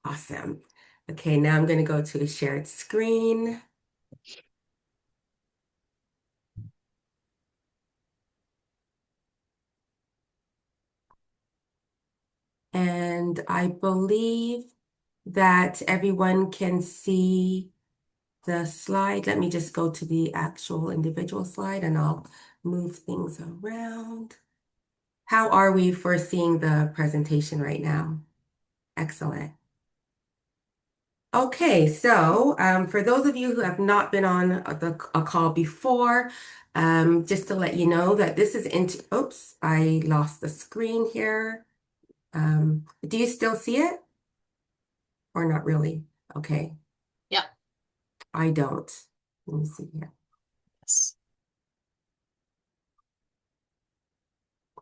Awesome. Okay, now I'm going to go to a shared screen. And I believe that everyone can see the slide. Let me just go to the actual individual slide and I'll move things around. How are we for seeing the presentation right now? Excellent. Okay, so for those of you who have not been on a call before, just to let you know that this is into, oops, I lost the screen here. Do you still see it or not really? Okay, Yep. I don't. Let me see here. Yes.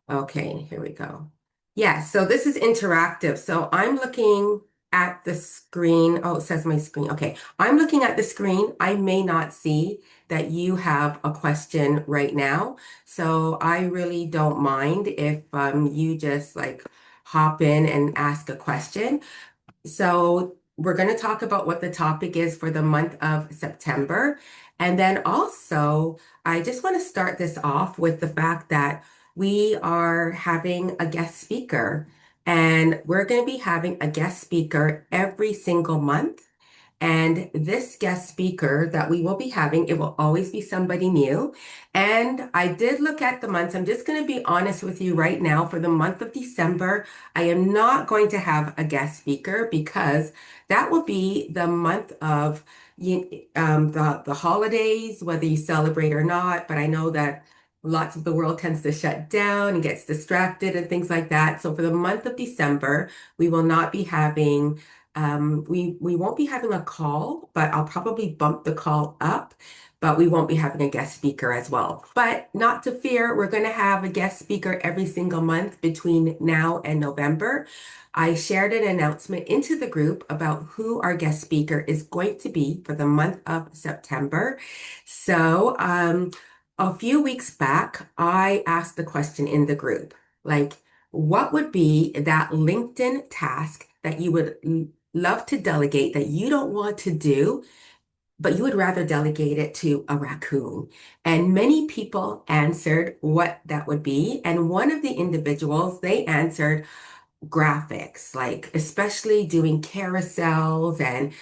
Okay, here we go. Yeah, so this is interactive. So I'm looking at the screen. Oh, it says my screen. Okay, I'm looking at the screen. I may not see that you have a question right now. So I really don't mind if you just like hop in and ask a question. So we're going to talk about what the topic is for the month of September. And then also, I just want to start this off with the fact that we are having a guest speaker, and we're going to be having a guest speaker every single month. And this guest speaker that we will be having, it will always be somebody new. And I did look at the months. I'm just going to be honest with you right now. For the month of December, I am not going to have a guest speaker because that will be the month of the holidays, whether you celebrate or not. But I know that lots of the world tends to shut down and gets distracted and things like that. So for the month of December, we will not be having we won't be having a call, but I'll probably bump the call up, but we won't be having a guest speaker as well. But not to fear, we're going to have a guest speaker every single month between now and November. I shared an announcement into the group about who our guest speaker is going to be for the month of September. So, a few weeks back, I asked the question in the group, like, what would be that LinkedIn task that you would love to delegate that you don't want to do, but you would rather delegate it to a raccoon? And many people answered what that would be. And one of the individuals, they answered graphics, like especially doing carousels and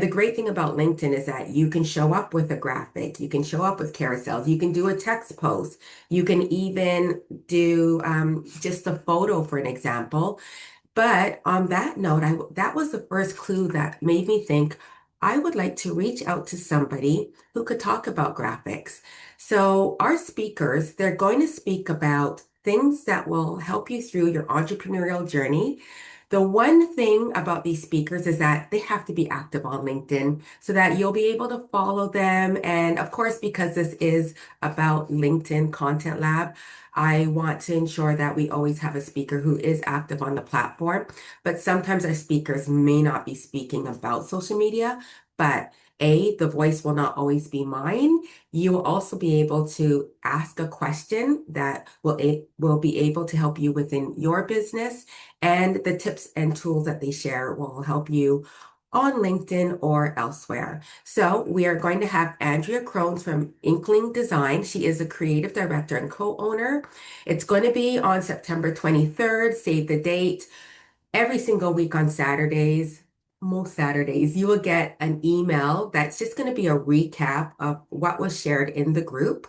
the great thing about LinkedIn is that you can show up with a graphic, you can show up with carousels, you can do a text post, you can even do just a photo, for an example. But on that note, that was the first clue that made me think I would like to reach out to somebody who could talk about graphics. So our speakers, they're going to speak about things that will help you through your entrepreneurial journey. The one thing about these speakers is that they have to be active on LinkedIn so that you'll be able to follow them. And of course, because this is about LinkedIn Content Lab, I want to ensure that we always have a speaker who is active on the platform. But sometimes our speakers may not be speaking about social media, but the voice will not always be mine. You will also be able to ask a question that will be able to help you within your business, and the tips and tools that they share will help you on LinkedIn or elsewhere. So we are going to have Andrea Crones from Inkling Design. She is a creative director and co-owner. It's going to be on September 23rd. Save the date. Every single week on Saturdays, most Saturdays, you will get an email that's just going to be a recap of what was shared in the group.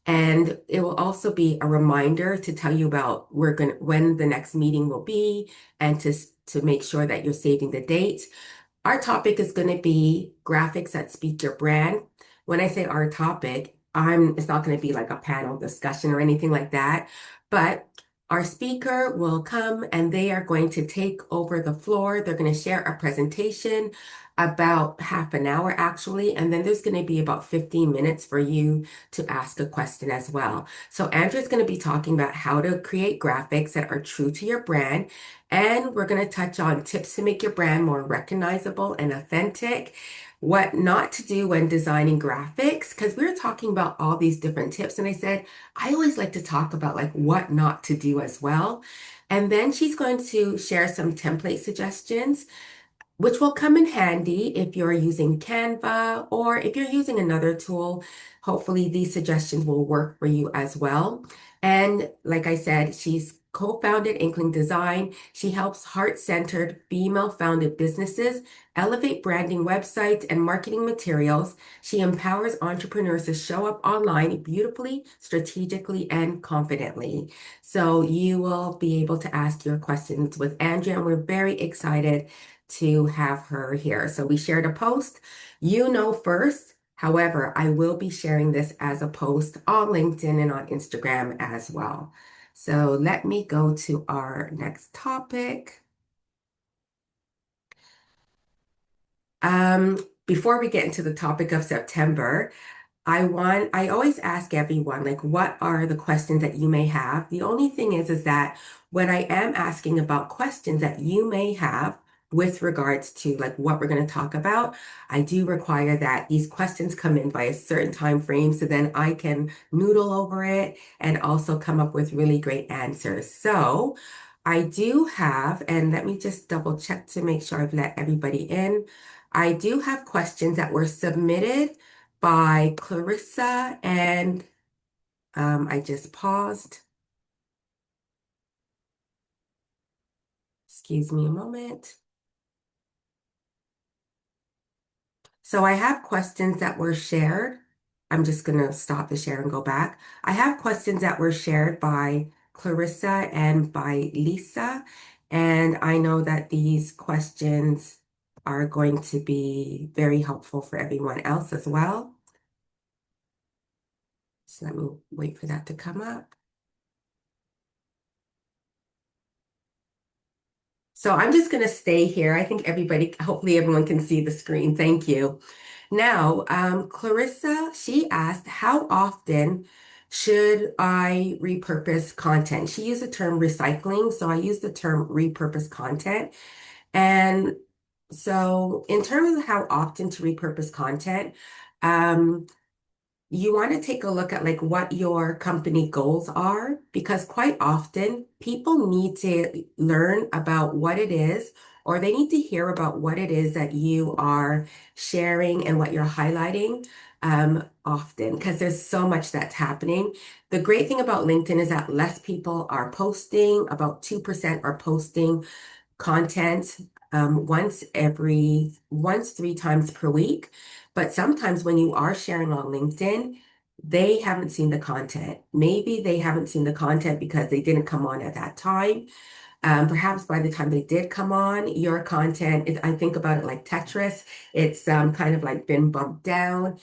And it will also be a reminder to tell you about when the next meeting will be, and to make sure that you're saving the date. Our topic is going to be graphics that speak your brand. When I say our topic, it's not going to be like a panel discussion or anything like that, but our speaker will come and they are going to take over the floor. They're going to share a presentation about half an hour actually, and then there's going to be about 15 minutes for you to ask a question as well. So Andrew's going to be talking about how to create graphics that are true to your brand. And we're going to touch on tips to make your brand more recognizable and authentic, what not to do when designing graphics, because we were talking about all these different tips. And I said, I always like to talk about like what not to do as well. And then she's going to share some template suggestions. which will come in handy if you're using Canva or if you're using another tool. Hopefully, these suggestions will work for you as well. And like I said, she's co-founded Inkling Design. She helps heart-centered, female-founded businesses elevate branding websites and marketing materials. She empowers entrepreneurs to show up online beautifully, strategically, and confidently. So you will be able to ask your questions with Andrea, and we're very excited to have her here. So we shared a post. You know first. However, I will be sharing this as a post on LinkedIn and on Instagram as well. So let me go to our next topic. Before we get into the topic of September, I always ask everyone, like, what are the questions that you may have? The only thing is that when I am asking about questions that you may have with regards to like what we're going to talk about, I do require that these questions come in by a certain time frame so then I can noodle over it and also come up with really great answers. So I do have, and let me just double check to make sure I've let everybody in. I do have questions that were submitted by Clarissa, and I just paused. Excuse me a moment. So I have questions that were shared. I'm just going to stop the share and go back. I have questions that were shared by Clarissa and by Lisa, and I know that these questions are going to be very helpful for everyone else as well. So let me wait for that to come up. So I'm just going to stay here. I think hopefully everyone can see the screen. Thank you. Now, Clarissa, she asked, how often should I repurpose content? She used the term recycling, so I use the term repurpose content. And so in terms of how often to repurpose content, um, you want to take a look at like what your company goals are because quite often people need to learn about what it is or they need to hear about what it is that you are sharing and what you're highlighting often because there's so much that's happening. The great thing about LinkedIn is that less people are posting, about 2% are posting content once 3 times per week. But sometimes when you are sharing on LinkedIn, they haven't seen the content. Maybe they haven't seen the content because they didn't come on at that time. Perhaps by the time they did come on, your content is, I think about it like Tetris. It's kind of like been bumped down.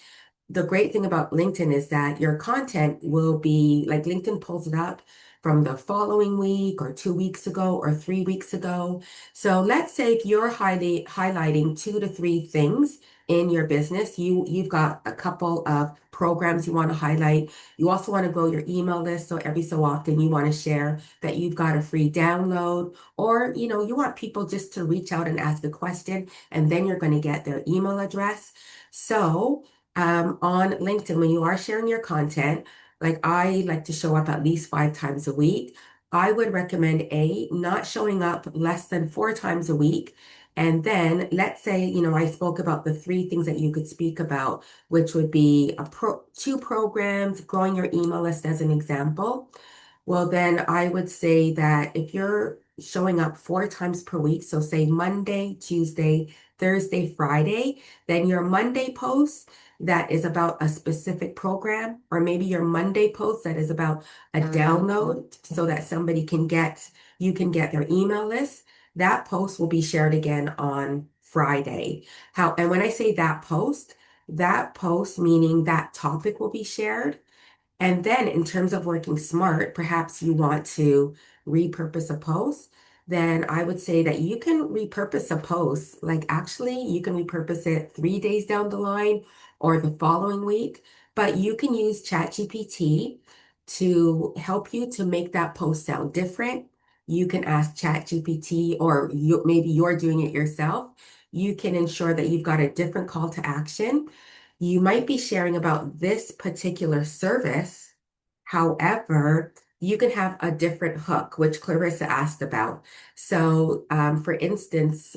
The great thing about LinkedIn is that your content will be like LinkedIn pulls it up from the following week or 2 weeks ago or 3 weeks ago. So let's say if you're highlighting 2 to 3 things in your business, you've got a couple of programs you want to highlight. You also want to grow your email list. So every so often you want to share that you've got a free download or you want people just to reach out and ask a question and then you're going to get their email address. So on LinkedIn, when you are sharing your content, like I like to show up at least 5 times a week. I would recommend not showing up less than 4 times a week. And then let's say, I spoke about the 3 things that you could speak about, which would be 2 programs, growing your email list as an example. Well, then I would say that if you're showing up 4 times per week, so say Monday, Tuesday, Thursday, Friday, then your Monday post that is about a specific program, or maybe your Monday post that is about a download so that you can get their email list. That post will be shared again on Friday. And when I say that post meaning that topic will be shared. And then in terms of working smart, perhaps you want to repurpose a post, then I would say that you can repurpose a post. Like actually, you can repurpose it 3 days down the line or the following week, but you can use ChatGPT to help you to make that post sound different. You can ask ChatGPT or maybe you're doing it yourself. You can ensure that you've got a different call to action. You might be sharing about this particular service. However, you can have a different hook, which Clarissa asked about. So, for instance,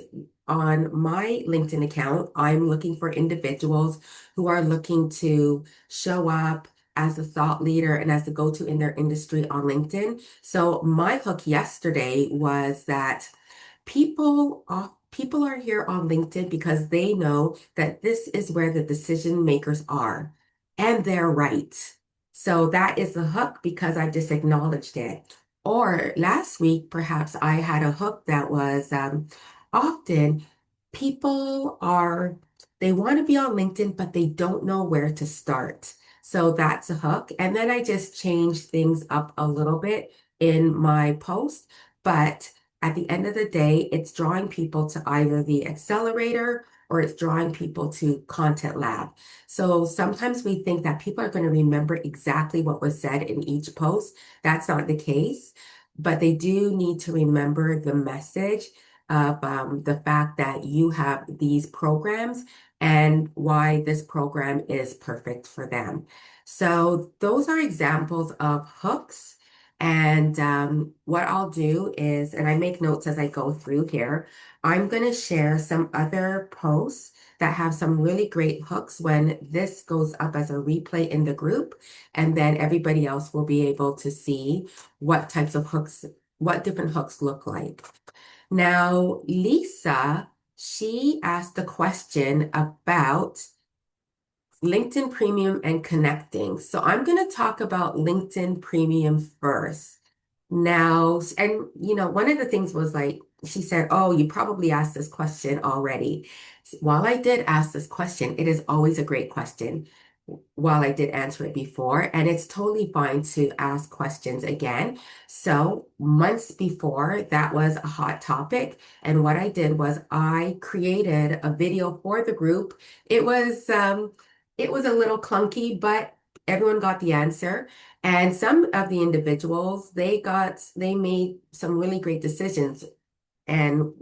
on my LinkedIn account, I'm looking for individuals who are looking to show up as a thought leader and as a go-to in their industry on LinkedIn. So, my hook yesterday was that people are here on LinkedIn because they know that this is where the decision makers are, and they're right. So that is the hook because I just acknowledged it. Or last week, perhaps I had a hook that was often people are they want to be on LinkedIn, but they don't know where to start. So that's a hook. And then I just changed things up a little bit in my post, but at the end of the day, it's drawing people to either the accelerator or it's drawing people to Content Lab. So sometimes we think that people are going to remember exactly what was said in each post. That's not the case, but they do need to remember the message of the fact that you have these programs and why this program is perfect for them. So those are examples of hooks. And what I'll do is, and I make notes as I go through here, I'm going to share some other posts that have some really great hooks when this goes up as a replay in the group. And then everybody else will be able to see what types of hooks, what different hooks look like. Now, Lisa, she asked a question about LinkedIn Premium and connecting. So I'm going to talk about LinkedIn Premium first. Now, and one of the things was like, she said, "Oh, you probably asked this question already." While I did ask this question, it is always a great question. While I did answer it before, and it's totally fine to ask questions again. So, months before, that was a hot topic. And what I did was I created a video for the group. It was a little clunky, but everyone got the answer. And some of the individuals, they made some really great decisions and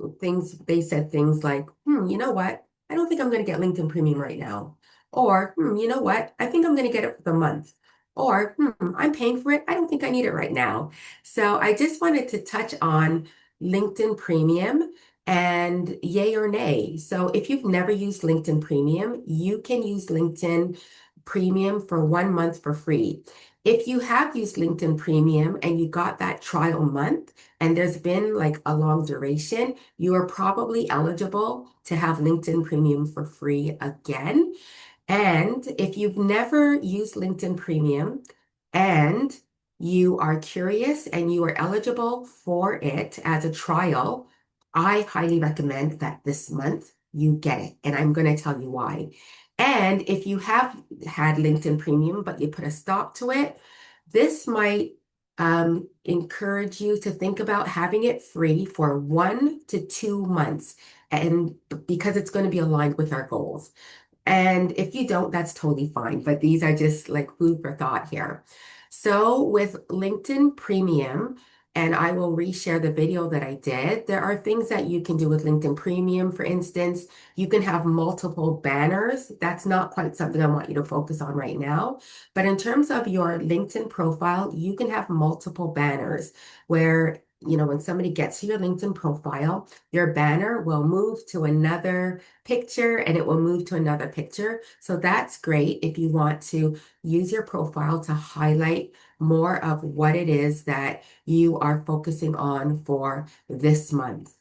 they said things like, you know what? I don't think I'm going to get LinkedIn Premium right now. Or, you know what? I think I'm going to get it for the month. Or, I'm paying for it. I don't think I need it right now. So I just wanted to touch on LinkedIn Premium and yay or nay. So if you've never used LinkedIn Premium, you can use LinkedIn Premium for 1 month for free. If you have used LinkedIn Premium and you got that trial month, and there's been like a long duration, you are probably eligible to have LinkedIn Premium for free again. And if you've never used LinkedIn Premium and you are curious and you are eligible for it as a trial, I highly recommend that this month you get it. And I'm going to tell you why. And if you have had LinkedIn Premium, but you put a stop to it, this might encourage you to think about having it free for 1 to 2 months. And because it's going to be aligned with our goals. And if you don't, that's totally fine. But these are just like food for thought here. So with LinkedIn Premium, and I will reshare the video that I did, there are things that you can do with LinkedIn Premium. For instance, you can have multiple banners. That's not quite something I want you to focus on right now. But in terms of your LinkedIn profile, you can have multiple banners where when somebody gets to your LinkedIn profile, your banner will move to another picture and it will move to another picture. So that's great if you want to use your profile to highlight more of what it is that you are focusing on for this month.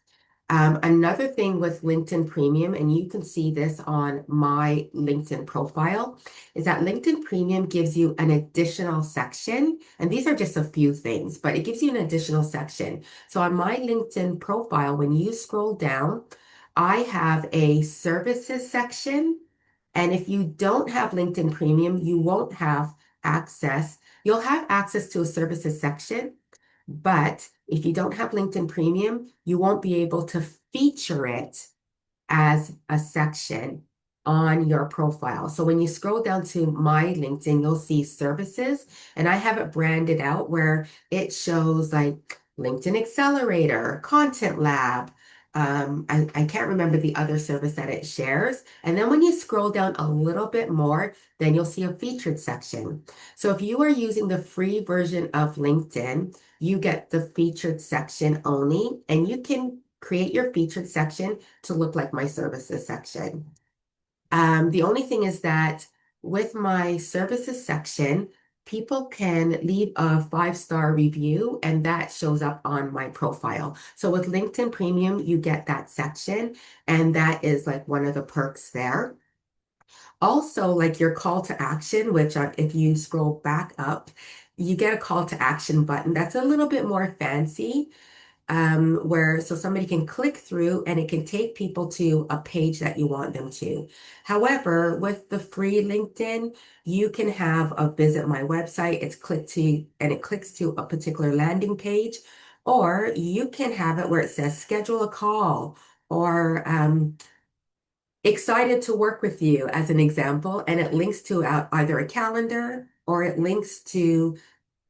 Another thing with LinkedIn Premium, and you can see this on my LinkedIn profile, is that LinkedIn Premium gives you an additional section. And these are just a few things, but it gives you an additional section. So on my LinkedIn profile, when you scroll down, I have a services section. And if you don't have LinkedIn Premium, you won't have access. You'll have access to a services section, but if you don't have LinkedIn Premium, you won't be able to feature it as a section on your profile. So when you scroll down to my LinkedIn, you'll see services, and I have it branded out where it shows like LinkedIn Accelerator, Content Lab, I can't remember the other service that it shares. And then when you scroll down a little bit more, then you'll see a featured section. So if you are using the free version of LinkedIn, you get the featured section only, and you can create your featured section to look like my services section. The only thing is that with my services section, people can leave a 5-star review and that shows up on my profile. So with LinkedIn Premium, you get that section, and that is like one of the perks there. Also, like your call to action, which if you scroll back up, you get a call to action button that's a little bit more fancy, where so somebody can click through and it can take people to a page that you want them to. However, with the free LinkedIn, you can have a visit my website. It's click to and it clicks to a particular landing page, or you can have it where it says schedule a call or excited to work with you as an example, and it links to either a calendar or it links to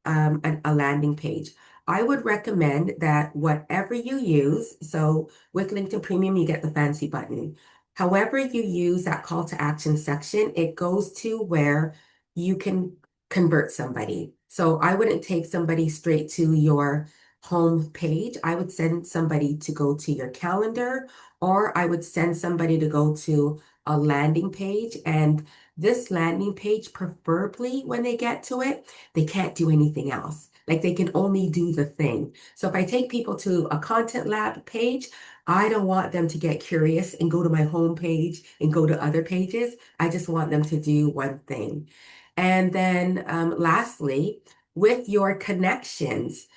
a landing page. I would recommend that whatever you use, so with LinkedIn Premium, you get the fancy button. However you use that call to action section, it goes to where you can convert somebody. So I wouldn't take somebody straight to your home page. I would send somebody to go to your calendar, or I would send somebody to go to a landing page. And this landing page, preferably when they get to it, they can't do anything else. Like they can only do the thing. So if I take people to a content lab page, I don't want them to get curious and go to my home page and go to other pages. I just want them to do one thing. And then lastly, with your connections,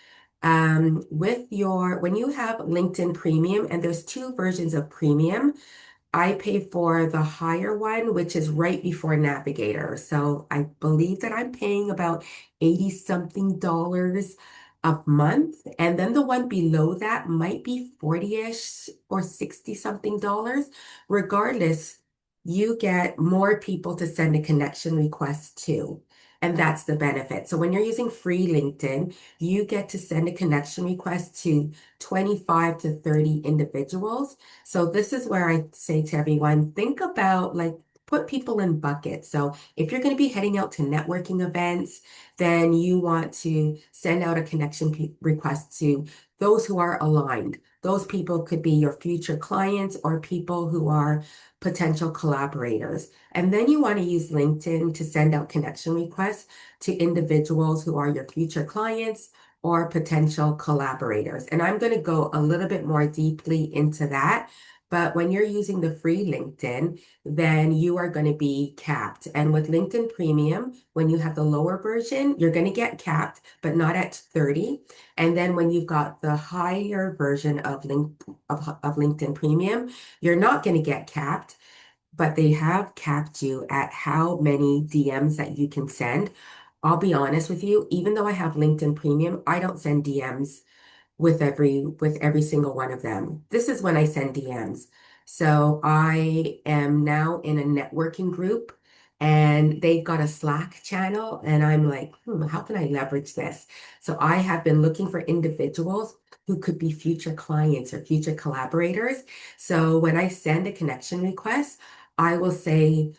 when you have LinkedIn Premium, and there's two versions of Premium. I pay for the higher one, which is right before Navigator. So I believe that I'm paying about 80 something dollars a month. And then the one below that might be 40-ish or 60 something dollars. Regardless, you get more people to send a connection request to. And that's the benefit. So when you're using free LinkedIn, you get to send a connection request to 25 to 30 individuals. So this is where I say to everyone, think about like put people in buckets. So if you're going to be heading out to networking events, then you want to send out a connection request to those who are aligned. Those people could be your future clients or people who are potential collaborators. And then you want to use LinkedIn to send out connection requests to individuals who are your future clients or potential collaborators. And I'm going to go a little bit more deeply into that. But when you're using the free LinkedIn, then you are going to be capped. And with LinkedIn Premium, when you have the lower version, you're going to get capped, but not at 30. And then when you've got the higher version of LinkedIn Premium, you're not going to get capped, but they have capped you at how many DMs that you can send. I'll be honest with you, even though I have LinkedIn Premium, I don't send DMs with every single one of them. This is when I send DMs. So I am now in a networking group and they've got a Slack channel and I'm like, how can I leverage this? So I have been looking for individuals who could be future clients or future collaborators. So when I send a connection request, I will say,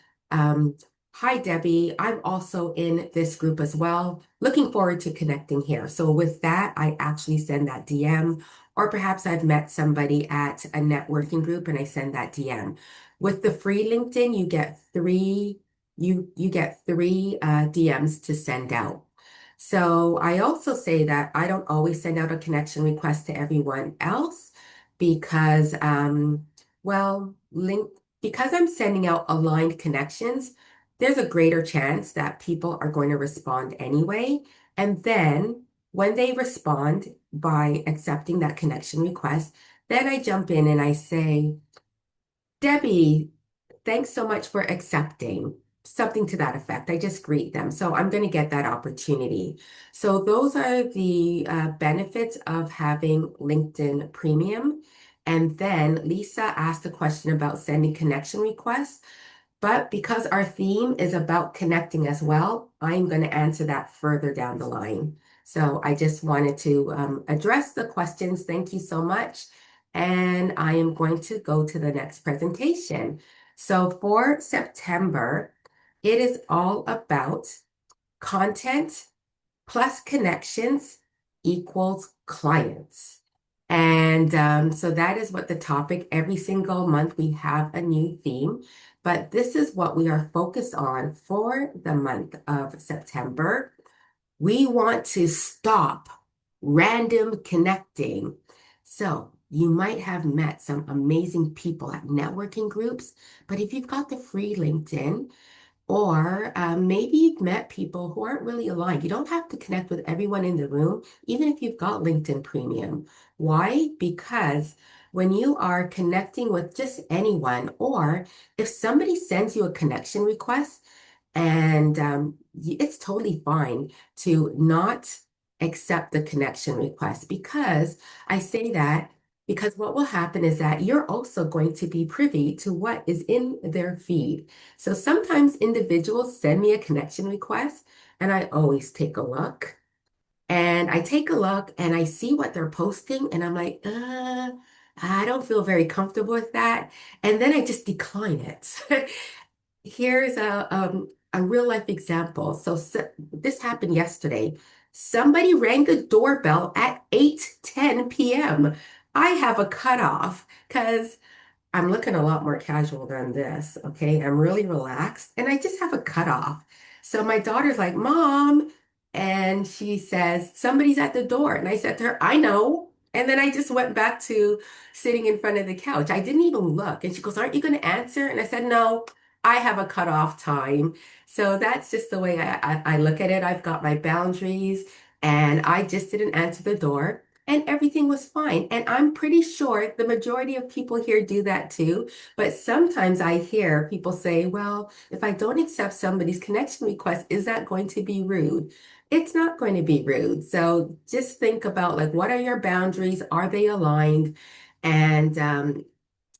hi, Debbie. I'm also in this group as well. Looking forward to connecting here. So with that, I actually send that DM, or perhaps I've met somebody at a networking group and I send that DM. With the free LinkedIn, you get three DMs to send out. So I also say that I don't always send out a connection request to everyone else because, well, because I'm sending out aligned connections, there's a greater chance that people are going to respond anyway. And then when they respond by accepting that connection request, then I jump in and I say, Debbie, thanks so much for accepting. Something to that effect. I just greet them. So I'm going to get that opportunity. So those are the benefits of having LinkedIn Premium. And then Lisa asked a question about sending connection requests. But because our theme is about connecting as well, I'm going to answer that further down the line. So I just wanted to address the questions. Thank you so much. and I am going to go to the next presentation. So for September, it is all about content plus connections equals clients. And so that is what the topic, every single month we have a new theme, but this is what we are focused on for the month of September. We want to stop random connecting. So you might have met some amazing people at networking groups, but if you've got the free LinkedIn, or maybe you've met people who aren't really aligned. You don't have to connect with everyone in the room, even if you've got LinkedIn Premium. Why? Because when you are connecting with just anyone, or if somebody sends you a connection request, and it's totally fine to not accept the connection request because I say that because what will happen is that you're also going to be privy to what is in their feed. So sometimes individuals send me a connection request and I always take a look. And I take a look and I see what they're posting and I'm like, I don't feel very comfortable with that. And then I just decline it. Here's a real life example. So this happened yesterday. Somebody rang the doorbell at 8:10 p.m. I have a cutoff because I'm looking a lot more casual than this. Okay. I'm really relaxed and I just have a cutoff. So my daughter's like, Mom, and she says, somebody's at the door. And I said to her, I know. And then I just went back to sitting in front of the couch. I didn't even look. And she goes, Aren't you going to answer? And I said, No, I have a cutoff time. So that's just the way I look at it. I've got my boundaries and I just didn't answer the door and everything was fine. And I'm pretty sure the majority of people here do that too. But sometimes I hear people say, well, if I don't accept somebody's connection request, is that going to be rude? It's not going to be rude. So just think about like, what are your boundaries? Are they aligned? And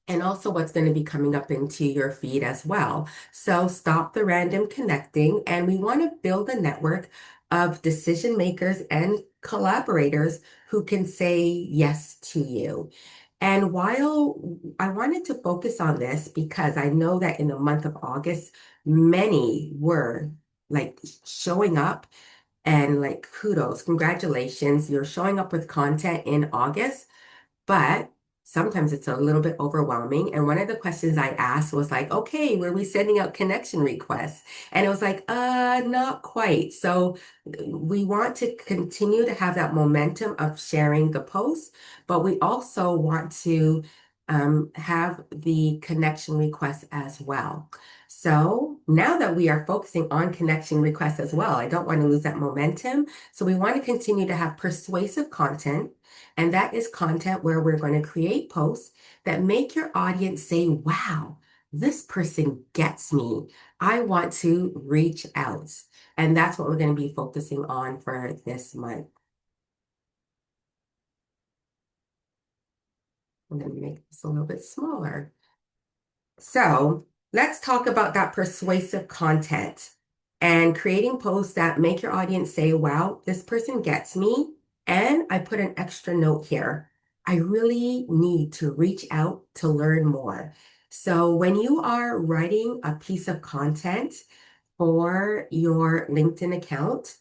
and also what's going to be coming up into your feed as well. So stop the random connecting, and we want to build a network of decision makers and collaborators who can say yes to you. And while I wanted to focus on this because I know that in the month of August, many were like showing up and like kudos, congratulations, you're showing up with content in August. But sometimes it's a little bit overwhelming. And one of the questions I asked was like, okay, were we sending out connection requests? And it was like, not quite. So we want to continue to have that momentum of sharing the post, but we also want to have the connection requests as well. So now that we are focusing on connection requests as well, I don't want to lose that momentum. So we want to continue to have persuasive content, and that is content where we're going to create posts that make your audience say, wow, this person gets me. I want to reach out. And that's what we're going to be focusing on for this month. I'm going to make this a little bit smaller. So let's talk about that persuasive content and creating posts that make your audience say, wow, this person gets me. And I put an extra note here. I really need to reach out to learn more. So when you are writing a piece of content for your LinkedIn account,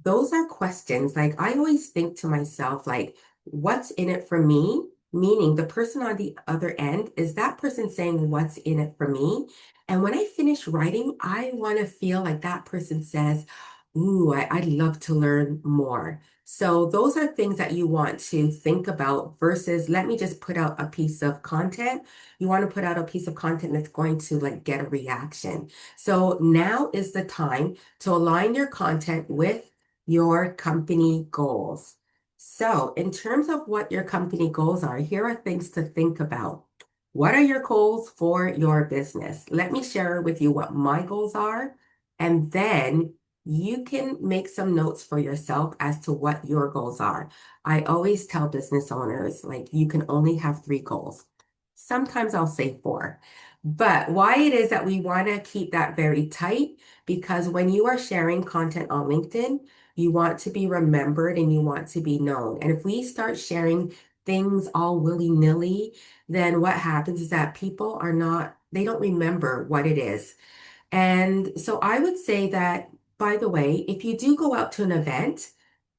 those are questions. Like I always think to myself, like, what's in it for me? Meaning the person on the other end, is that person saying what's in it for me? And when I finish writing, I want to feel like that person says, ooh, I'd love to learn more. So those are things that you want to think about versus let me just put out a piece of content. You want to put out a piece of content that's going to like get a reaction. So now is the time to align your content with your company goals. So, in terms of what your company goals are, here are things to think about. What are your goals for your business? Let me share with you what my goals are, and then you can make some notes for yourself as to what your goals are. I always tell business owners, like, you can only have three goals. Sometimes I'll say four. But why it is that we want to keep that very tight, because when you are sharing content on LinkedIn, you want to be remembered and you want to be known. And if we start sharing things all willy-nilly, then what happens is that people are not, they don't remember what it is. And so I would say that, by the way, if you do go out to an event,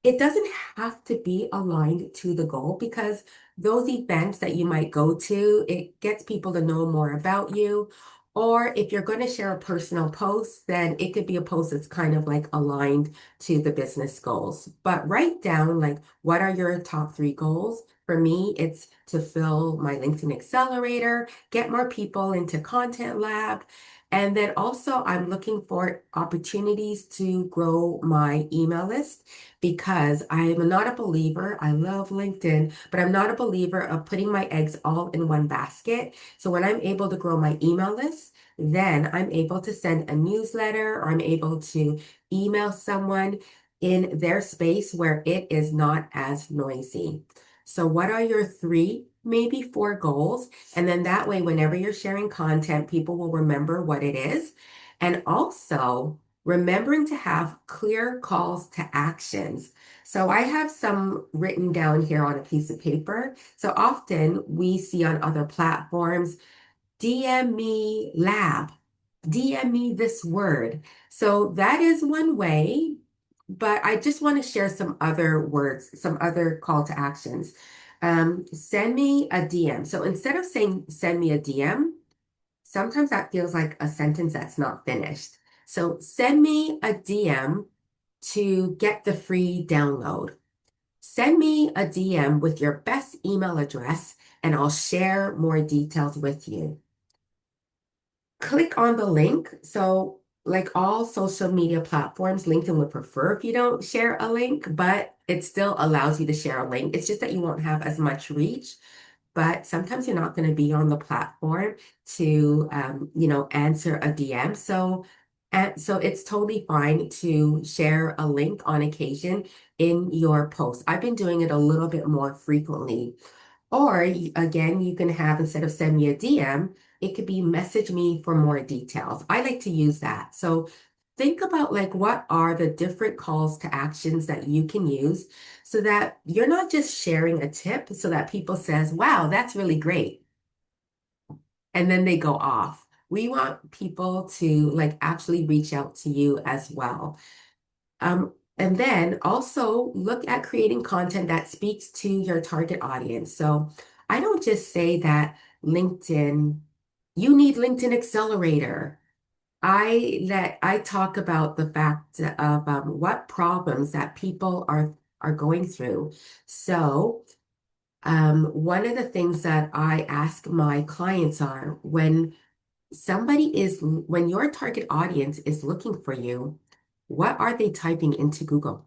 it doesn't have to be aligned to the goal because those events that you might go to, it gets people to know more about you. Or if you're going to share a personal post, then it could be a post that's kind of like aligned to the business goals. But write down like what are your top three goals? For me, it's to fill my LinkedIn accelerator, get more people into Content Lab, and then also, I'm looking for opportunities to grow my email list because I'm not a believer. I love LinkedIn, but I'm not a believer of putting my eggs all in one basket. So when I'm able to grow my email list, then I'm able to send a newsletter or I'm able to email someone in their space where it is not as noisy. So, what are your three, maybe four goals? And then that way, whenever you're sharing content, people will remember what it is. And also remembering to have clear calls to actions. So I have some written down here on a piece of paper. So often we see on other platforms, DM me lab, DM me this word. So that is one way, but I just want to share some other words, some other call to actions. Send me a DM. So instead of saying send me a DM, sometimes that feels like a sentence that's not finished. So send me a DM to get the free download. Send me a DM with your best email address and I'll share more details with you. Click on the link. So, like all social media platforms, LinkedIn would prefer if you don't share a link, but it still allows you to share a link. It's just that you won't have as much reach, but sometimes you're not going to be on the platform to, answer a DM. So it's totally fine to share a link on occasion in your post. I've been doing it a little bit more frequently. Or again, you can have instead of send me a DM, it could be message me for more details. I like to use that. So think about like what are the different calls to actions that you can use so that you're not just sharing a tip so that people says, "Wow, that's really great." And then they go off. We want people to like actually reach out to you as well. And then also look at creating content that speaks to your target audience. So I don't just say that LinkedIn, you need LinkedIn Accelerator. I talk about the fact of what problems that people are going through. So one of the things that I ask my clients are when your target audience is looking for you, what are they typing into Google?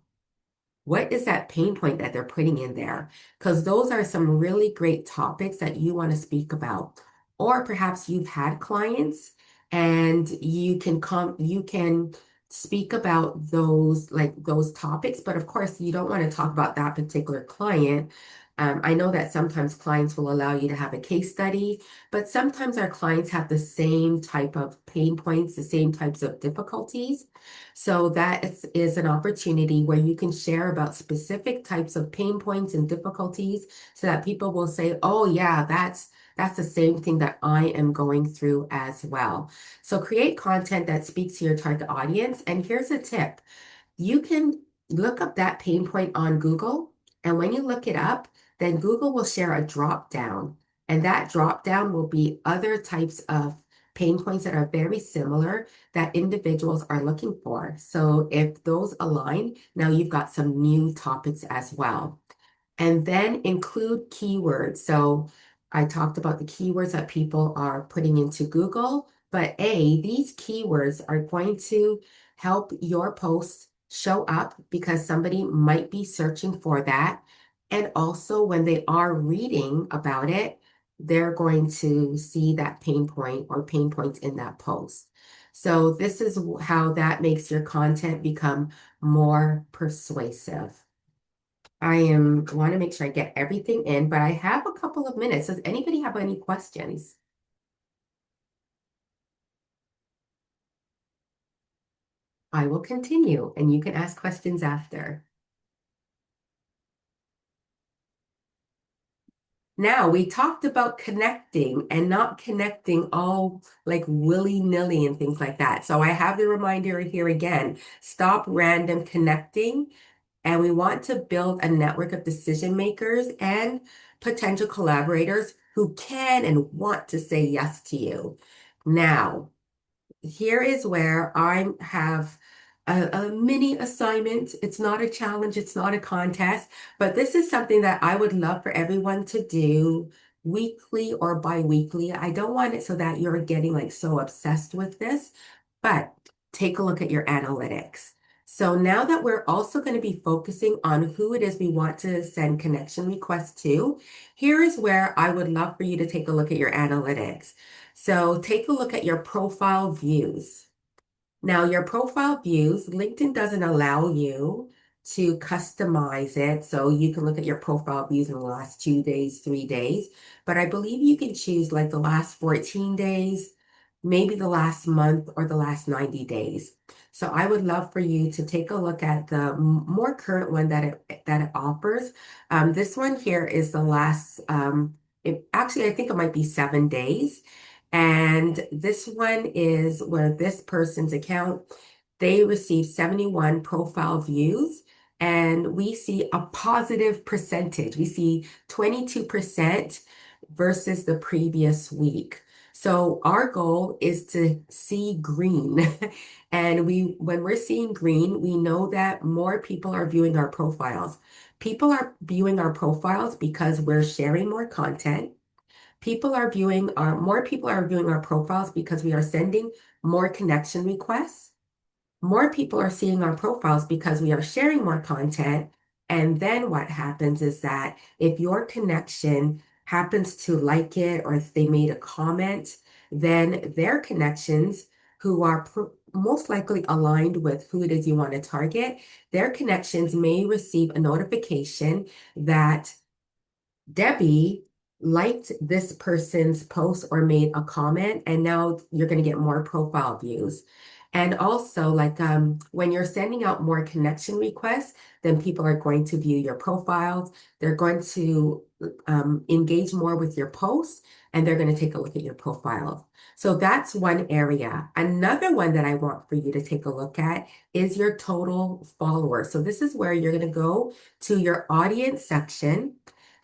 What is that pain point that they're putting in there? Because those are some really great topics that you want to speak about. Or perhaps you've had clients and you can speak about those like those topics, but of course you don't want to talk about that particular client. I know that sometimes clients will allow you to have a case study, but sometimes our clients have the same type of pain points, the same types of difficulties. So that is an opportunity where you can share about specific types of pain points and difficulties so that people will say, "Oh yeah, that's the same thing that I am going through as well." So create content that speaks to your target audience. And here's a tip. You can look up that pain point on Google, and when you look it up, then Google will share a drop down, and that drop down will be other types of pain points that are very similar that individuals are looking for. So if those align, now you've got some new topics as well. And then include keywords. So I talked about the keywords that people are putting into Google, but these keywords are going to help your posts show up because somebody might be searching for that. And also when they are reading about it, they're going to see that pain point or pain points in that post. So this is how that makes your content become more persuasive. I want to make sure I get everything in, but I have a couple of minutes. Does anybody have any questions? I will continue and you can ask questions after. Now, we talked about connecting and not connecting all like willy-nilly and things like that. So I have the reminder here again, stop random connecting. And we want to build a network of decision makers and potential collaborators who can and want to say yes to you. Now, here is where I have a mini assignment. It's not a challenge, it's not a contest, but this is something that I would love for everyone to do weekly or bi-weekly. I don't want it so that you're getting like so obsessed with this, but take a look at your analytics. So now that we're also going to be focusing on who it is we want to send connection requests to, here is where I would love for you to take a look at your analytics. So take a look at your profile views. Now, your profile views, LinkedIn doesn't allow you to customize it. So you can look at your profile views in the last 2 days, 3 days. But I believe you can choose like the last 14 days, maybe the last month or the last 90 days. So I would love for you to take a look at the more current one that it offers. This one here is the last, actually, I think it might be 7 days. And this one is where this person's account, they received 71 profile views, and we see a positive percentage. We see 22% versus the previous week. So our goal is to see green. And when we're seeing green, we know that more people are viewing our profiles. People are viewing our profiles because we're sharing more content. More people are viewing our profiles because we are sending more connection requests. More people are seeing our profiles because we are sharing more content. And then what happens is that if your connection happens to like it or if they made a comment, then their connections who are most likely aligned with who it is you want to target, their connections may receive a notification that Debbie liked this person's post or made a comment, and now you're going to get more profile views. And also, like when you're sending out more connection requests, then people are going to view your profiles. They're going to engage more with your posts, and they're going to take a look at your profile. So that's one area. Another one that I want for you to take a look at is your total followers. So this is where you're going to go to your audience section.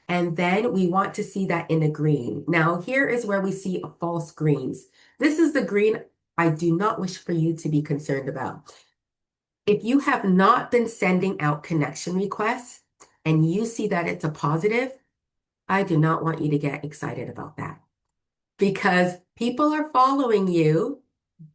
And then we want to see that in a green. Now, here is where we see false greens. This is the green I do not wish for you to be concerned about. If you have not been sending out connection requests and you see that it's a positive, I do not want you to get excited about that because people are following you,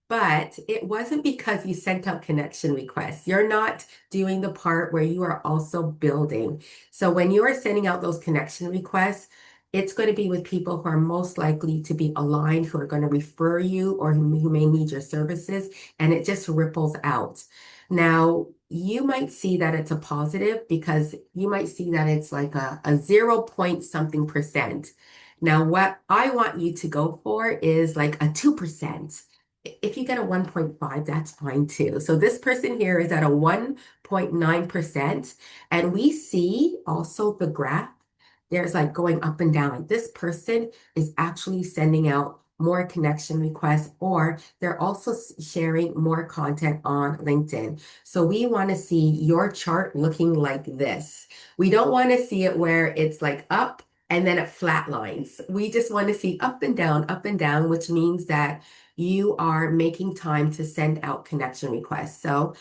but it wasn't because you sent out connection requests. You're not doing the part where you are also building. So when you are sending out those connection requests, it's going to be with people who are most likely to be aligned, who are going to refer you or who may need your services, and it just ripples out. Now, you might see that it's a positive because you might see that it's like a 0 point something percent. Now, what I want you to go for is like a 2%. If you get a 1.5, that's fine too. So this person here is at a 1.9%. And we see also the graph, there's like going up and down. Like this person is actually sending out more connection requests, or they're also sharing more content on LinkedIn. So we want to see your chart looking like this. We don't want to see it where it's like up and then it flatlines. We just want to see up and down, which means that you are making time to send out connection requests. So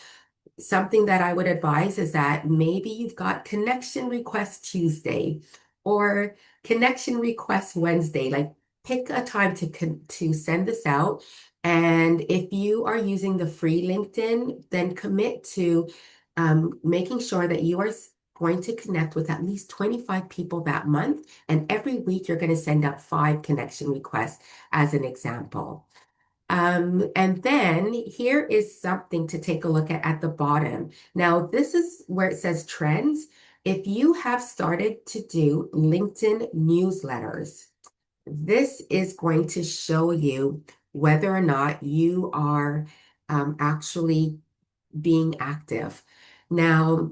something that I would advise is that maybe you've got connection request Tuesday or connection request Wednesday. Like pick a time to send this out. And if you are using the free LinkedIn, then commit to making sure that you are going to connect with at least 25 people that month. And every week you're going to send out 5 connection requests as an example. And then here is something to take a look at the bottom. Now, this is where it says trends. If you have started to do LinkedIn newsletters, this is going to show you whether or not you are actually being active. Now,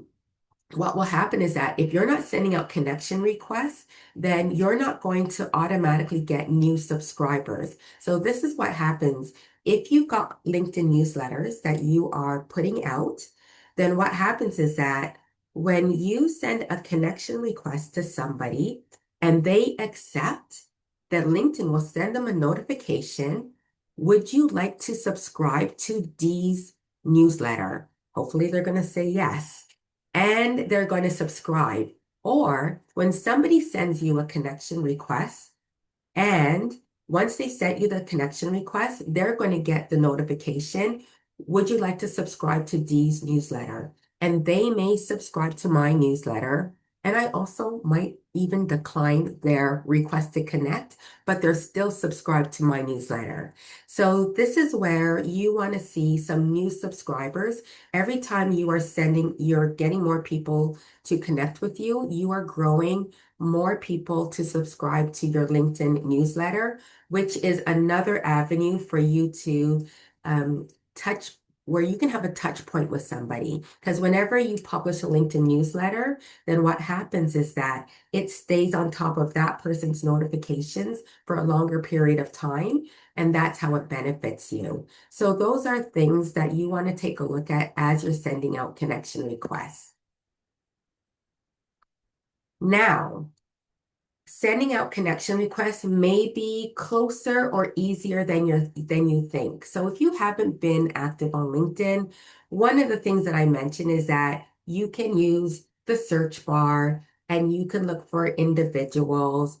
what will happen is that if you're not sending out connection requests, then you're not going to automatically get new subscribers. So this is what happens. If you got LinkedIn newsletters that you are putting out, then what happens is that when you send a connection request to somebody and they accept, that LinkedIn will send them a notification. Would you like to subscribe to Dee's newsletter? Hopefully they're going to say yes and they're going to subscribe. Or when somebody sends you a connection request, and once they sent you the connection request, they're going to get the notification. Would you like to subscribe to Dee's newsletter? And they may subscribe to my newsletter. And I also might even decline their request to connect, but they're still subscribed to my newsletter. So this is where you want to see some new subscribers. Every time you're getting more people to connect with you, you are growing more people to subscribe to your LinkedIn newsletter, which is another avenue for you to touch where you can have a touch point with somebody. Because whenever you publish a LinkedIn newsletter, then what happens is that it stays on top of that person's notifications for a longer period of time. And that's how it benefits you. So those are things that you want to take a look at as you're sending out connection requests. Now, sending out connection requests may be closer or easier than you think. So if you haven't been active on LinkedIn, one of the things that I mentioned is that you can use the search bar and you can look for individuals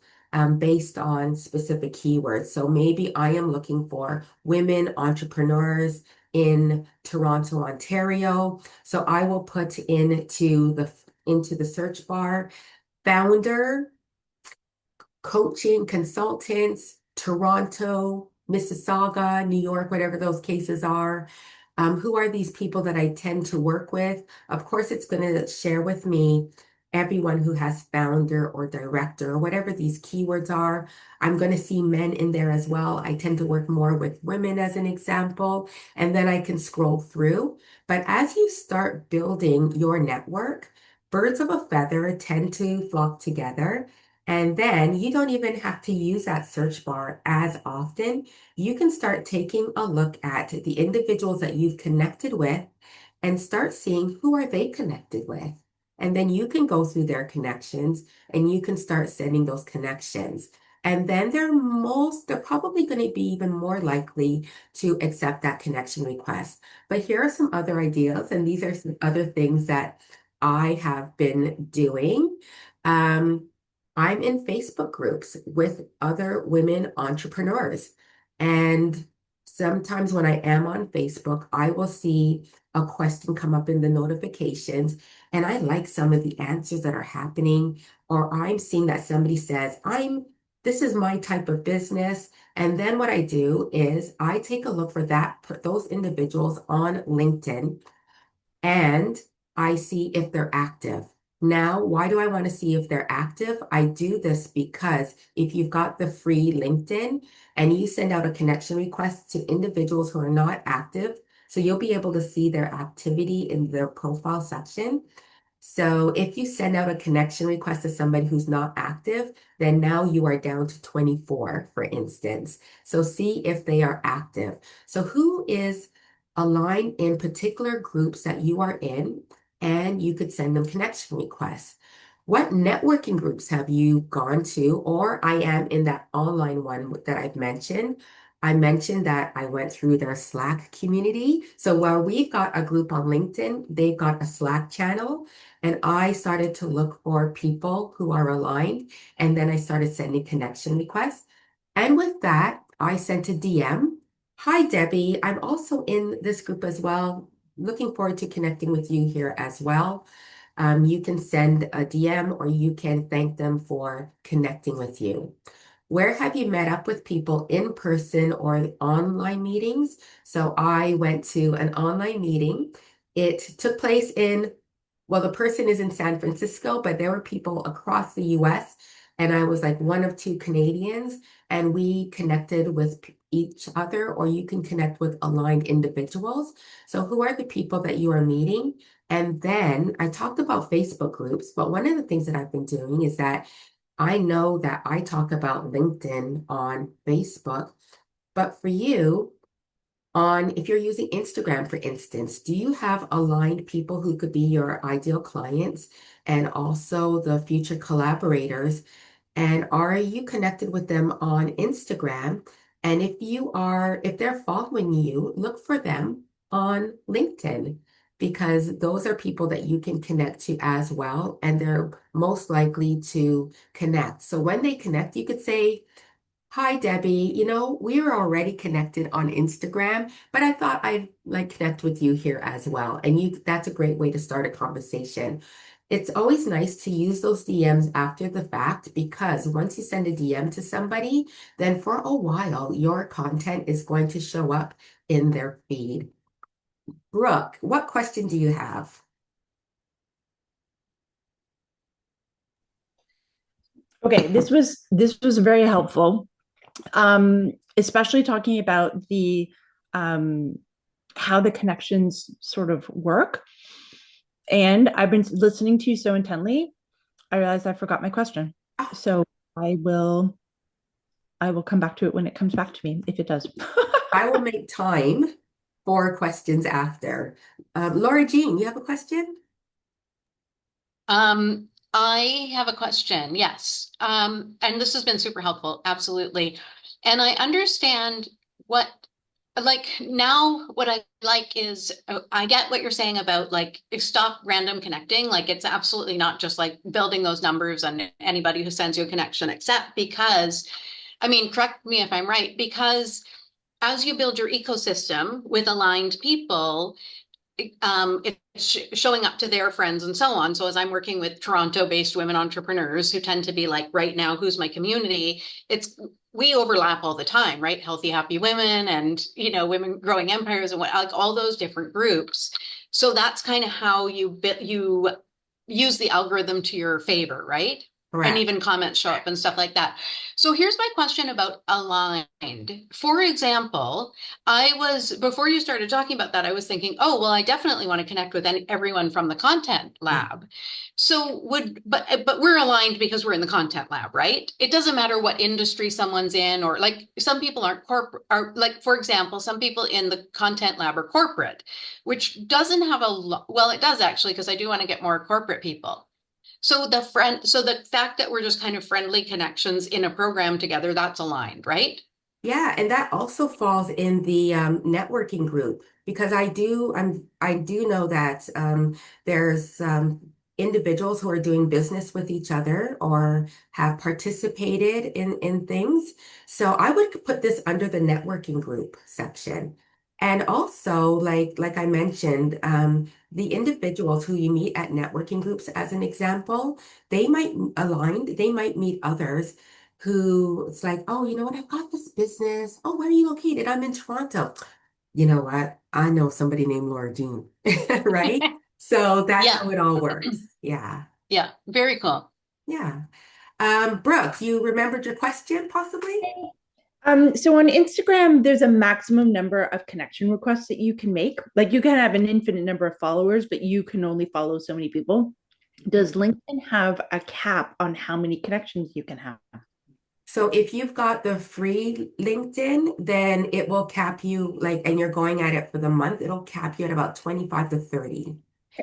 based on specific keywords. So maybe I am looking for women entrepreneurs in Toronto, Ontario. So I will put into the search bar founder coaching consultants, Toronto, Mississauga, New York, whatever those cases are. Who are these people that I tend to work with? Of course, it's going to share with me everyone who has founder or director or whatever these keywords are. I'm going to see men in there as well. I tend to work more with women as an example, and then I can scroll through. But as you start building your network, birds of a feather tend to flock together. And then you don't even have to use that search bar as often. You can start taking a look at the individuals that you've connected with and start seeing who are they connected with. And then you can go through their connections and you can start sending those connections. And then they're probably going to be even more likely to accept that connection request. But here are some other ideas, and these are some other things that I have been doing. Um, I'm in Facebook groups with other women entrepreneurs. And sometimes when I am on Facebook, I will see a question come up in the notifications, and I like some of the answers that are happening, or I'm seeing that somebody says, this is my type of business. And then what I do is I take a look for those individuals on LinkedIn and I see if they're active. Now, why do I want to see if they're active? I do this because if you've got the free LinkedIn and you send out a connection request to individuals who are not active, so you'll be able to see their activity in their profile section. So if you send out a connection request to somebody who's not active, then now you are down to 24, for instance. So see if they are active. So who is aligned in particular groups that you are in, and you could send them connection requests. What networking groups have you gone to? Or I am in that online one that I've mentioned. I mentioned that I went through their Slack community. So while we've got a group on LinkedIn, they've got a Slack channel. And I started to look for people who are aligned. And then I started sending connection requests. And with that, I sent a DM. Hi, Debbie. I'm also in this group as well. Looking forward to connecting with you here as well. You can send a DM or you can thank them for connecting with you. Where have you met up with people in person or online meetings? So I went to an online meeting. It took place well, the person is in San Francisco, but there were people across the US, and I was like one of two Canadians, and we connected with each other, or you can connect with aligned individuals. So who are the people that you are meeting? And then I talked about Facebook groups, but one of the things that I've been doing is that I know that I talk about LinkedIn on Facebook, but for you, if you're using Instagram, for instance, do you have aligned people who could be your ideal clients and also the future collaborators? And are you connected with them on Instagram? And if they're following you, look for them on LinkedIn because those are people that you can connect to as well. And they're most likely to connect. So when they connect, you could say, "Hi, Debbie. We are already connected on Instagram, but I thought I'd like connect with you here as well." And that's a great way to start a conversation. It's always nice to use those DMs after the fact because once you send a DM to somebody, then for a while, your content is going to show up in their feed. Brooke, what question do you have? Okay, this was very helpful. Especially talking about the um how the connections sort of work. And I've been listening to you so intently, I realized I forgot my question. Oh, So I will I will come back to it when it comes back to me, if it does. I will make time for questions after. Laura Jean, you have a question? I have a question. Yes. And this has been super helpful. Absolutely. And I understand what, like now what I like is I get what you're saying about like stop random connecting. Like it's absolutely not just like building those numbers on anybody who sends you a connection, except because, I mean, correct me if I'm right, because as you build your ecosystem with aligned people, it's showing up to their friends and so on. So as I'm working with Toronto-based women entrepreneurs who tend to be like, right now, who's my community? It's we overlap all the time, right? Healthy, happy women, and women growing empires, and what like all those different groups. So that's kind of how you use the algorithm to your favor, right? And Correct. even comments show up and stuff like that. So here's my question about aligned. For example, before you started talking about that, I was thinking, oh, well, I definitely want to connect with everyone from the content Yeah. lab. But we're aligned because we're in the content lab, right? It doesn't matter what industry someone's in, or like some people aren't corporate, are like, for example, some people in the content lab are corporate, which doesn't have well, it does actually, because I do want to get more corporate people. So the fact that we're just kind of friendly connections in a program together, that's aligned, right? Yeah, and that also falls in the networking group because I do know that there's individuals who are doing business with each other or have participated in things. So I would put this under the networking group section. And also, like I mentioned, the individuals who you meet at networking groups, as an example, they might meet others who it's like, "Oh, you know what? I've got this business. Oh, where are you located? I'm in Toronto. You know what? I know somebody named Laura Jean." Right? So that's Yeah. how it all works. Yeah. Yeah. Very cool. Yeah. Brooke, you remembered your question possibly? So on Instagram, there's a maximum number of connection requests that you can make. Like you can have an infinite number of followers, but you can only follow so many people. Does LinkedIn have a cap on how many connections you can have? So if you've got the free LinkedIn, then it will cap you and you're going at it for the month, it'll cap you at about 25 to 30.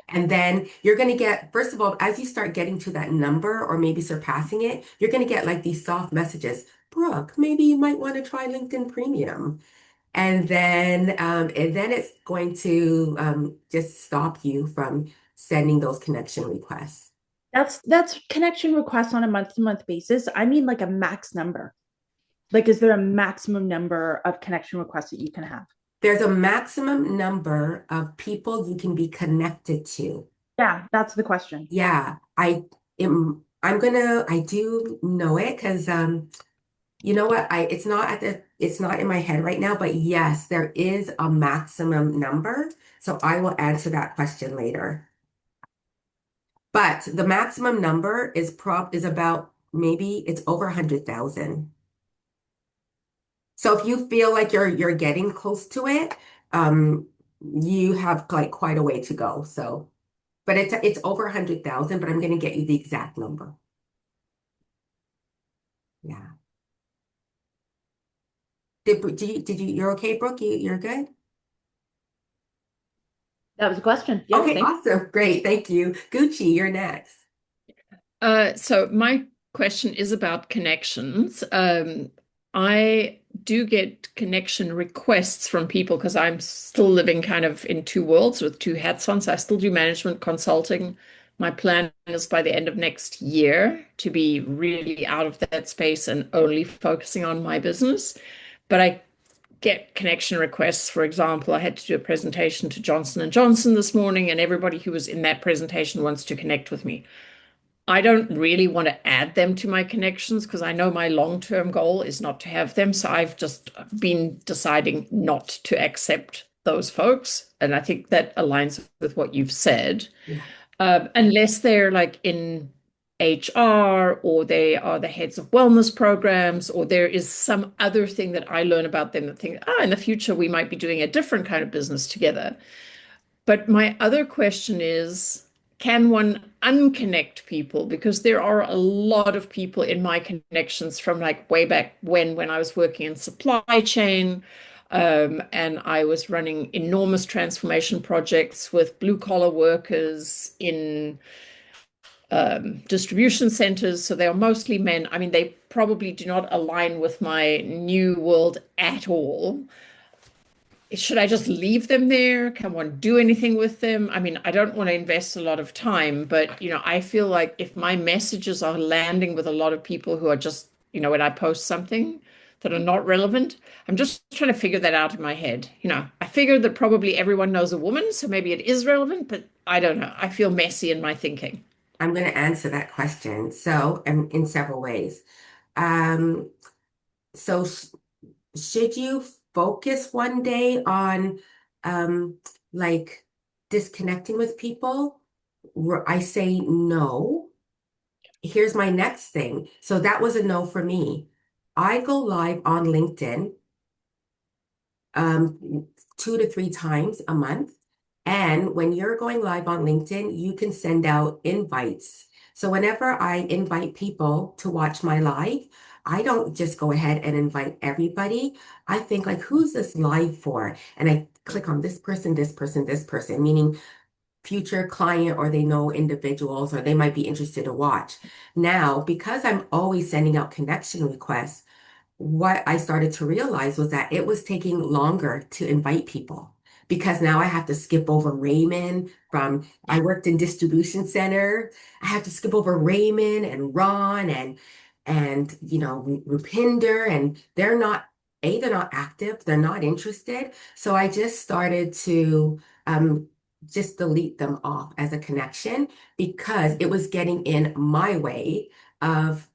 And then you're going to get, first of all, as you start getting to that number or maybe surpassing it, you're going to get like these soft messages. "Brooke, maybe you might want to try LinkedIn Premium." And then it's going to just stop you from sending those connection requests. That's connection requests on a month to month basis. I mean, like a max number. Like, is there a maximum number of connection requests that you can have? There's a maximum number of people you can be connected to. Yeah, that's the question. Yeah, I do know it because you know what? It's not in my head right now, but yes, there is a maximum number. So I will answer that question later. But the maximum number is about maybe it's over 100,000. So if you feel like you're getting close to it, you have like quite a way to go. So but it's over 100,000, but I'm going to get you the exact number. Yeah. You're okay, Brooke? You're good? That was a question. Yeah, Okay, thanks. awesome. Great. Thank you. Gucci, you're next. So my question is about connections. I do get connection requests from people because I'm still living kind of in two worlds with two hats on. So I still do management consulting. My plan is by the end of next year to be really out of that space and only focusing on my business. But I get connection requests. For example, I had to do a presentation to Johnson& Johnson this morning, and everybody who was in that presentation wants to connect with me. I don't really want to add them to my connections because I know my long-term goal is not to have them. So I've just been deciding not to accept those folks. And I think that aligns with what you've said. Yeah. Unless they're like in HR or they are the heads of wellness programs or there is some other thing that I learn about them that think, in the future we might be doing a different kind of business together. But my other question is, can one unconnect people? Because there are a lot of people in my connections from like way back when I was working in supply chain, and I was running enormous transformation projects with blue collar workers in distribution centers. So they are mostly men. I mean, they probably do not align with my new world at all. Should I just leave them there? Can one do anything with them? I mean, I don't want to invest a lot of time, but I feel like if my messages are landing with a lot of people who are just, when I post something that are not relevant, I'm just trying to figure that out in my head. I figured that probably everyone knows a woman, so maybe it is relevant, but I don't know. I feel messy in my thinking. I'm going to answer that question. So, in several ways. Um, so should you focus one day on um like disconnecting with people? I say no. Here's my next thing. So that was a no for me. I go live on LinkedIn um, 2 to 3 times a month. And when you're going live on LinkedIn, you can send out invites. So whenever I invite people to watch my live, I don't just go ahead and invite everybody. I think like, who's this live for? And I click on this person, this person, this person, meaning future client or they know individuals or they might be interested to watch. Now, because I'm always sending out connection requests, what I started to realize was that it was taking longer to invite people because now I have to skip over Raymond from I worked in distribution center. I have to skip over Raymond and Ron and Rupinder and they're not active, they're not interested. So I just started to just delete them off as a connection because it was getting in my way of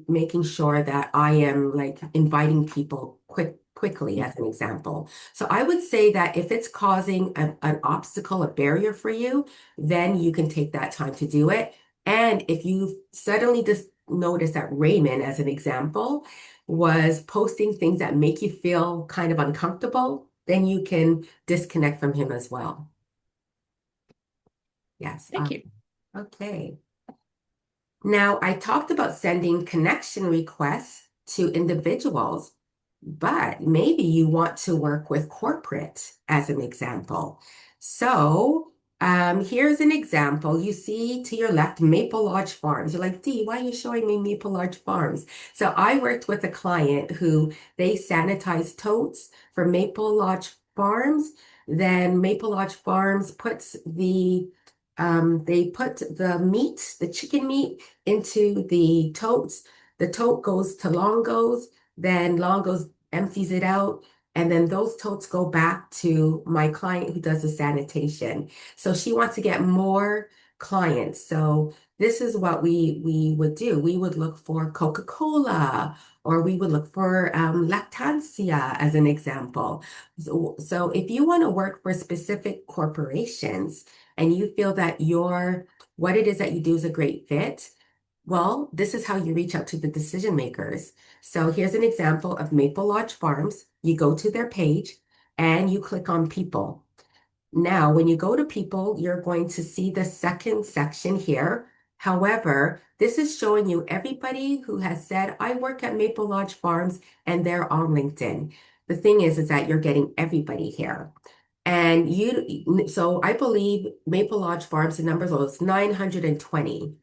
making sure that I am like inviting people quickly as an example. So I would say that if it's causing an obstacle, a barrier for you, then you can take that time to do it. And if you suddenly just notice that Raymond, as an example, was posting things that make you feel kind of uncomfortable, then you can disconnect from him as well. Yes. Thank you. Okay. Now, I talked about sending connection requests to individuals, but maybe you want to work with corporate as an example. So, here's an example. You see to your left, Maple Lodge Farms. You're like, Dee, why are you showing me Maple Lodge Farms? So I worked with a client who they sanitized totes for Maple Lodge Farms. Then Maple Lodge Farms puts they put the meat, the chicken meat into the totes. The tote goes to Longo's, then Longo's empties it out, and then those totes go back to my client who does the sanitation. So she wants to get more clients. So this is what we would do. We would look for Coca-Cola, or we would look for Lactancia as an example. So if you want to work for specific corporations and you feel that what it is that you do is a great fit, well, this is how you reach out to the decision makers. So here's an example of Maple Lodge Farms. You go to their page and you click on people. Now, when you go to people, you're going to see the second section here. However, this is showing you everybody who has said, I work at Maple Lodge Farms, and they're on LinkedIn. The thing is that you're getting everybody here. And so I believe Maple Lodge Farms, the number was 920.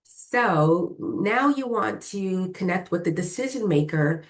So now you want to connect with the decision maker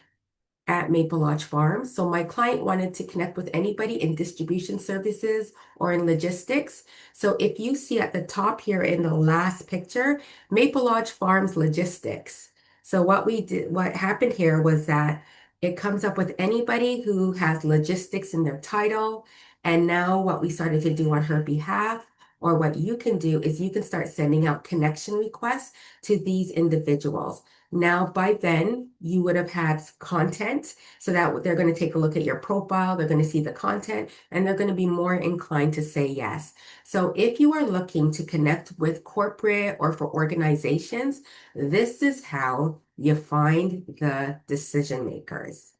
at Maple Lodge Farm. So my client wanted to connect with anybody in distribution services or in logistics. So if you see at the top here in the last picture, Maple Lodge Farms Logistics. So what happened here was that it comes up with anybody who has logistics in their title. And now what we started to do on her behalf, or what you can do is you can start sending out connection requests to these individuals. Now, by then, you would have had content so that they're going to take a look at your profile, they're going to see the content, and they're going to be more inclined to say yes. So, if you are looking to connect with corporate or for organizations, this is how you find the decision makers.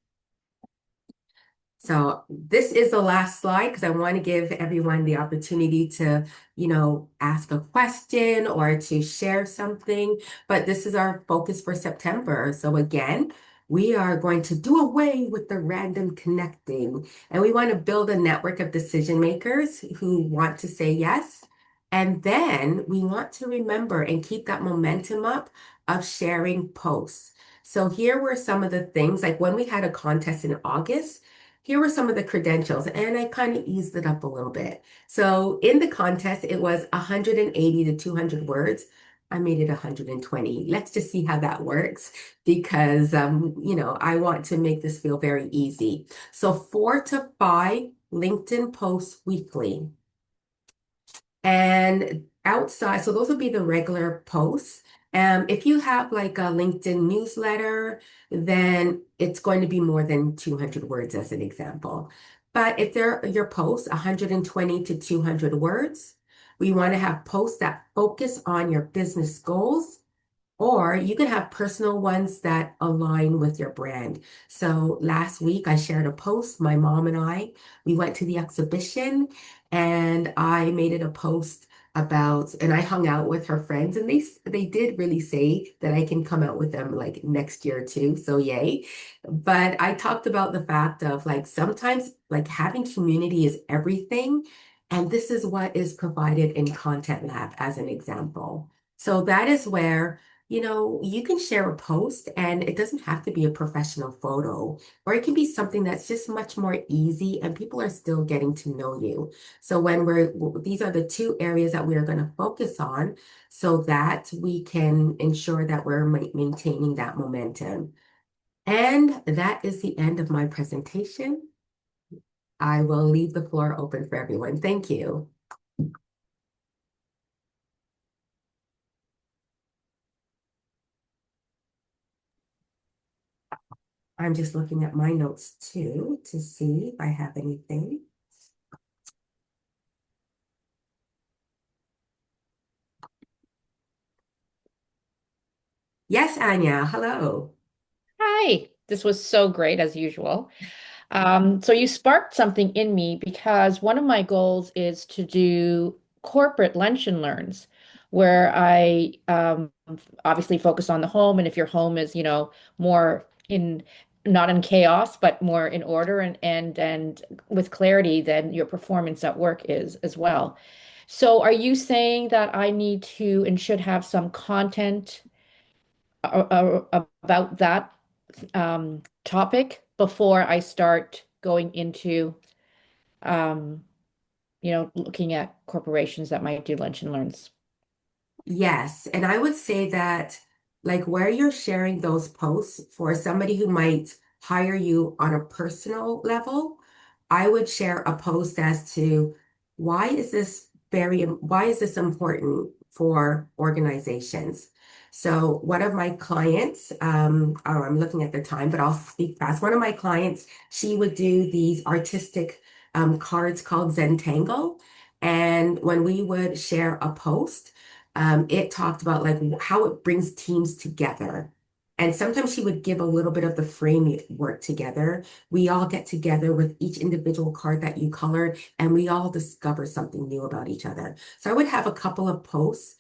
So this is the last slide because I want to give everyone the opportunity to, ask a question or to share something. But this is our focus for September. So again, we are going to do away with the random connecting, and we want to build a network of decision makers who want to say yes. And then we want to remember and keep that momentum up of sharing posts. So here were some of the things, like when we had a contest in August. Here were some of the credentials, and I kind of eased it up a little bit. So in the contest, it was 180 to 200 words. I made it 120. Let's just see how that works because, I want to make this feel very easy. So 4 to 5 LinkedIn posts weekly. And outside, so those would be the regular posts. If you have like a LinkedIn newsletter, then it's going to be more than 200 words as an example. But if they're your posts, 120 to 200 words, we want to have posts that focus on your business goals, or you can have personal ones that align with your brand. So last week I shared a post, my mom and we went to the exhibition and I made it a post about, and I hung out with her friends and they did really say that I can come out with them like next year too. So yay. But I talked about the fact of like sometimes like having community is everything. And this is what is provided in Content Lab as an example. So that is where you can share a post and it doesn't have to be a professional photo, or it can be something that's just much more easy and people are still getting to know you. So these are the two areas that we are going to focus on so that we can ensure that we're maintaining that momentum. And that is the end of my presentation. I will leave the floor open for everyone. Thank you. I'm just looking at my notes too to see if I have anything. Yes, Anya, hello. Hi, this was so great as usual. So you sparked something in me because one of my goals is to do corporate lunch and learns where I obviously focus on the home. And if your home is, more in not in chaos, but more in order and with clarity, then your performance at work is as well. So are you saying that I need to and should have some content about that topic before I start going into, um, looking at corporations that might do lunch and learns. Yes, and I would say that like where you're sharing those posts for somebody who might hire you on a personal level, I would share a post as to why is this important for organizations? So one of my clients, oh, I'm looking at the time, but I'll speak fast. One of my clients, she would do these artistic cards called Zentangle. And when we would share a post, it talked about like how it brings teams together. And sometimes she would give a little bit of the framework together. We all get together with each individual card that you colored, and we all discover something new about each other. So I would have a couple of posts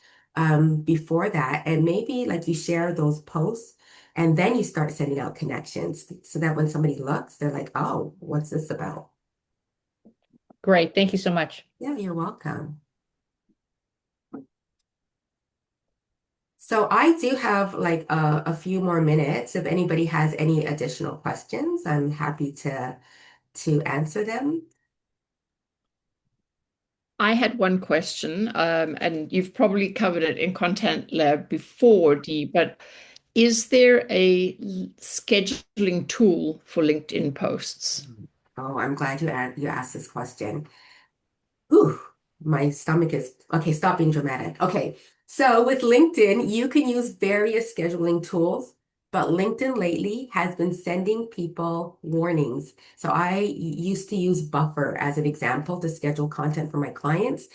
before that, and maybe like you share those posts, and then you start sending out connections so that when somebody looks, they're like, oh, what's this about? Great. Thank you so much. Yeah, you're welcome. So I do have like a few more minutes. If anybody has any additional questions, I'm happy to answer them. I had one question, and you've probably covered it in Content Lab before, Dee, but is there a scheduling tool for LinkedIn posts? Oh, I'm glad you asked this question. Whew, my stomach is okay. Stop being dramatic. Okay, so with LinkedIn, you can use various scheduling tools, but LinkedIn lately has been sending people warnings. So I used to use Buffer as an example to schedule content for my clients.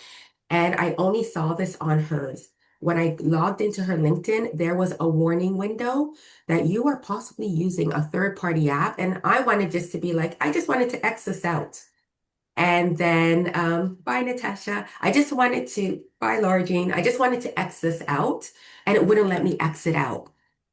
And I only saw this on hers. When I logged into her LinkedIn, there was a warning window that you are possibly using a third-party app. And I wanted just to be like, I just wanted to X this out. And then, bye, Natasha. I just wanted to, bye, Laura Jean. I just wanted to X this out and it wouldn't let me exit out.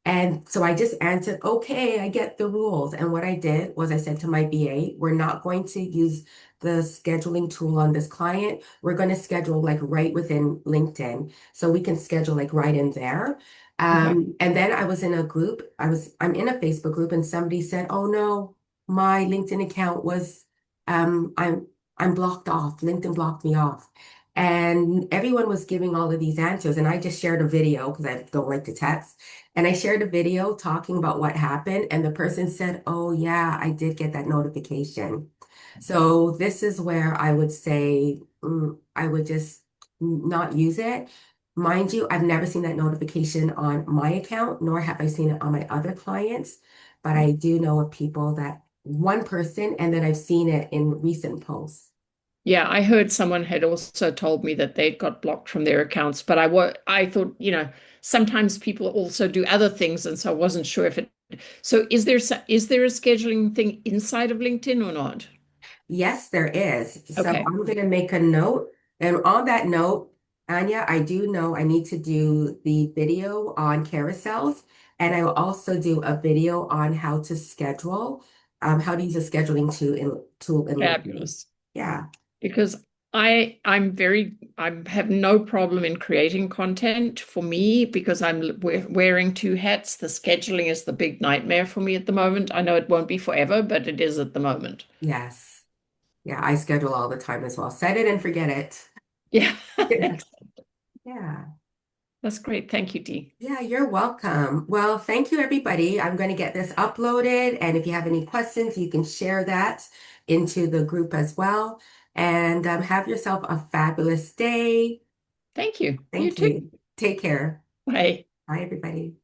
And so I just answered, okay, I get the rules. And what I did was I said to my VA, we're not going to use the scheduling tool on this client. We're going to schedule like right within LinkedIn. So we can schedule like right in there. Okay. And then I was in a group, I'm in a Facebook group and somebody said, oh no, my LinkedIn account was, I'm blocked off. LinkedIn blocked me off. And everyone was giving all of these answers. And I just shared a video because I don't like to text. And I shared a video talking about what happened. And the person said, oh, yeah, I did get that notification. So this is where I would say I would just not use it. Mind you, I've never seen that notification on my account, nor have I seen it on my other clients. But I do know of people that one person, and then I've seen it in recent posts. Yeah, I heard someone had also told me that they'd got blocked from their accounts, but I thought, sometimes people also do other things, and so I wasn't sure if it. So is there a scheduling thing inside of LinkedIn or not? Yes, there is. So Okay. I'm going to make a note. And on that note, Anya, I do know I need to do the video on carousels, and I will also do a video on how to schedule, how to use a scheduling tool in LinkedIn. Fabulous. Yeah. Because I have no problem in creating content for me because I'm wearing two hats. The scheduling is the big nightmare for me at the moment. I know it won't be forever, but it is at the moment. Yes. Yeah, I schedule all the time as well. Set it and forget it. Yeah. Yeah. Yeah. That's great. Thank you, Dee. Yeah, you're welcome. Well, thank you, everybody. I'm going to get this uploaded. And if you have any questions, you can share that into the group as well. And have yourself a fabulous day. Thank you. You Thank too. you. Take care. Bye. Bye, everybody.